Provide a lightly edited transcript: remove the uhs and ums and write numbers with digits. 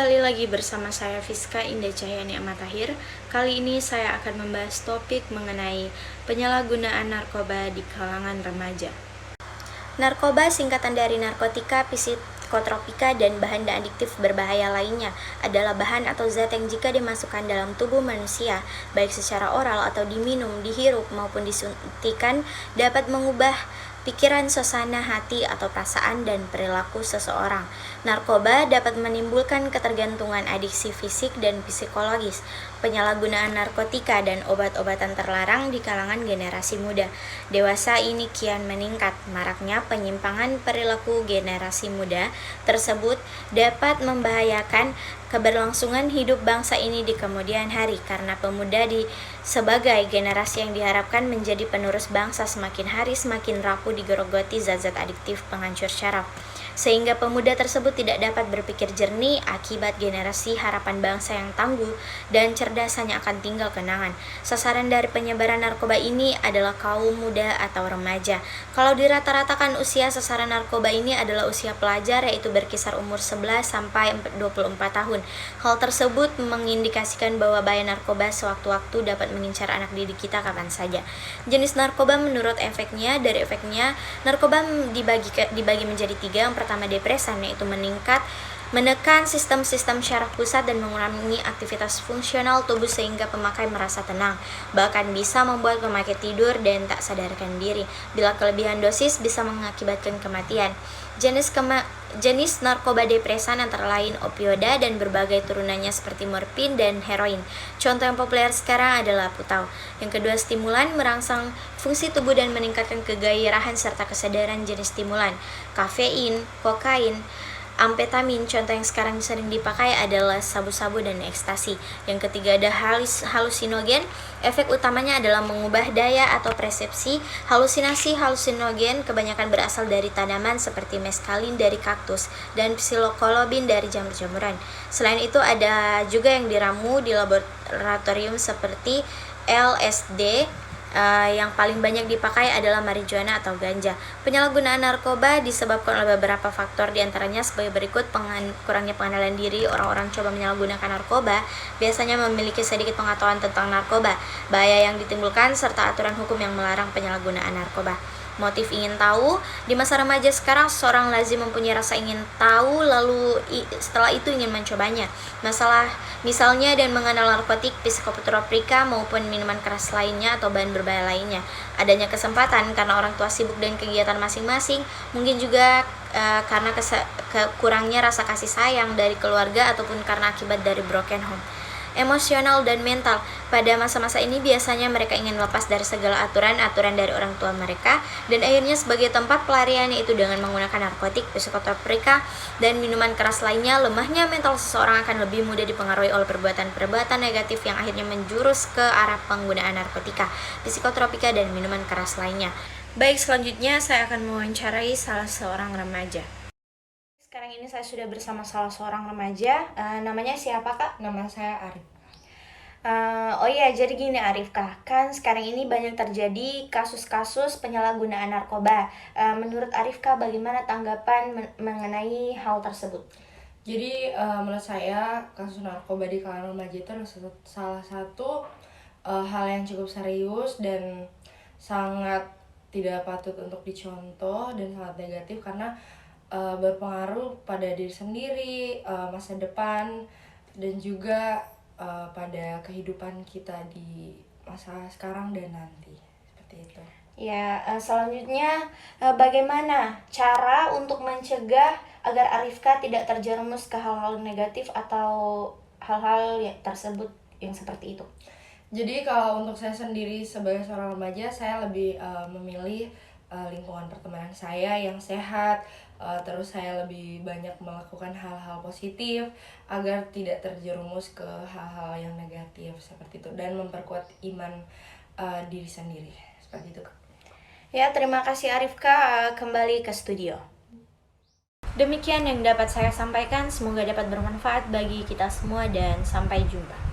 Kembali lagi bersama saya Fiska Indah Cahyani Amatahir. Kali ini saya akan membahas topik mengenai penyalahgunaan narkoba di kalangan remaja. Narkoba singkatan dari narkotika, psikotropika, dan bahan adiktif berbahaya lainnya adalah bahan atau zat yang jika dimasukkan dalam tubuh manusia, baik secara oral atau diminum, dihirup maupun disuntikan, dapat mengubah pikiran, suasana hati, atau perasaan dan perilaku seseorang. Narkoba dapat menimbulkan ketergantungan, adiksi fisik dan psikologis. Penyalahgunaan narkotika dan obat-obatan terlarang di kalangan generasi muda dewasa ini kian meningkat. Maraknya penyimpangan perilaku generasi muda tersebut dapat membahayakan keberlangsungan hidup bangsa ini di kemudian hari, karena pemuda sebagai generasi yang diharapkan menjadi penerus bangsa semakin hari semakin rapuh digerogoti zat-zat adiktif penghancur syaraf, sehingga pemuda tersebut tidak dapat berpikir jernih. Akibat generasi harapan bangsa yang tangguh dan cerdas hanya akan tinggal kenangan. Sasaran dari penyebaran narkoba ini adalah kaum muda atau remaja. Kalau dirata-ratakan usia sasaran narkoba ini adalah usia pelajar, yaitu berkisar umur 11 sampai 24 tahun. Hal tersebut mengindikasikan bahwa bahaya narkoba sewaktu-waktu dapat mengincar anak didik kita kapan saja. Jenis narkoba menurut efeknya, dari efeknya narkoba dibagi menjadi 3. Yang pertama depresan, yaitu menekan sistem-sistem syaraf pusat dan mengurangi aktivitas fungsional tubuh sehingga pemakai merasa tenang, bahkan bisa membuat pemakai tidur dan tak sadarkan diri. Bila kelebihan dosis bisa mengakibatkan kematian. Jenis narkoba depresan antara lain opioida dan berbagai turunannya seperti morfin dan heroin. Contoh yang populer sekarang adalah putau. Yang kedua, stimulan merangsang fungsi tubuh dan meningkatkan kegairahan serta kesadaran. Jenis stimulan kafein, kokain, amfetamin. Contoh yang sekarang sering dipakai adalah sabu-sabu dan ekstasi. Yang ketiga ada halusinogen. Efek utamanya adalah mengubah daya atau persepsi. Halusinogen kebanyakan berasal dari tanaman seperti meskalin dari kaktus dan psilokolobin dari jamur-jamuran. Selain itu ada juga yang diramu di laboratorium seperti LSD. Yang paling banyak dipakai adalah marijuana atau ganja. Penyalahgunaan narkoba disebabkan oleh beberapa faktor, diantaranya sebagai berikut: kurangnya pengenalan diri. Orang-orang coba menyalahgunakan narkoba biasanya memiliki sedikit pengetahuan tentang narkoba, bahaya yang ditimbulkan, serta aturan hukum yang melarang penyalahgunaan narkoba. Motif ingin tahu. Di masa remaja sekarang, seseorang lazim mempunyai rasa ingin tahu, lalu setelah itu ingin mencobanya. Misalnya dan mengenal narkotik, psikotropika maupun minuman keras lainnya atau bahan berbahaya lainnya. Adanya kesempatan karena orang tua sibuk dengan kegiatan masing-masing, mungkin juga karena kurangnya rasa kasih sayang dari keluarga ataupun karena akibat dari broken home. Emosional dan mental. Pada masa-masa ini biasanya mereka ingin lepas dari segala aturan dari orang tua mereka, dan akhirnya sebagai tempat pelarian yaitu dengan menggunakan narkotik, psikotropika, dan minuman keras lainnya. Lemahnya mental seseorang akan lebih mudah dipengaruhi oleh perbuatan-perbuatan negatif yang akhirnya menjurus ke arah penggunaan narkotika, psikotropika, dan minuman keras lainnya. Baik, selanjutnya saya akan mewawancarai salah seorang remaja. Sekarang ini saya sudah bersama salah seorang remaja. Namanya siapa, Kak? Nama saya Arif. Oh iya, jadi gini Arif, Kak, kan sekarang ini banyak terjadi kasus-kasus penyalahgunaan narkoba. Menurut Arif, Kak, bagaimana tanggapan mengenai hal tersebut? Jadi menurut saya kasus narkoba di kalangan remaja itu adalah salah satu hal yang cukup serius dan sangat tidak patut untuk dicontoh dan sangat negatif, karena berpengaruh pada diri sendiri, masa depan, dan juga pada kehidupan kita di masa sekarang dan nanti, seperti itu. Ya, selanjutnya bagaimana cara untuk mencegah agar Arifka tidak terjerumus ke hal-hal negatif atau hal-hal tersebut yang seperti itu? Jadi kalau untuk saya sendiri sebagai seorang remaja, saya lebih memilih lingkungan pertemanan saya yang sehat. Terus saya lebih banyak melakukan hal-hal positif agar tidak terjerumus ke hal-hal yang negatif seperti itu, dan memperkuat iman diri sendiri seperti itu. Ya, terima kasih Arifka, kembali ke studio. Demikian yang dapat saya sampaikan, semoga dapat bermanfaat bagi kita semua dan sampai jumpa.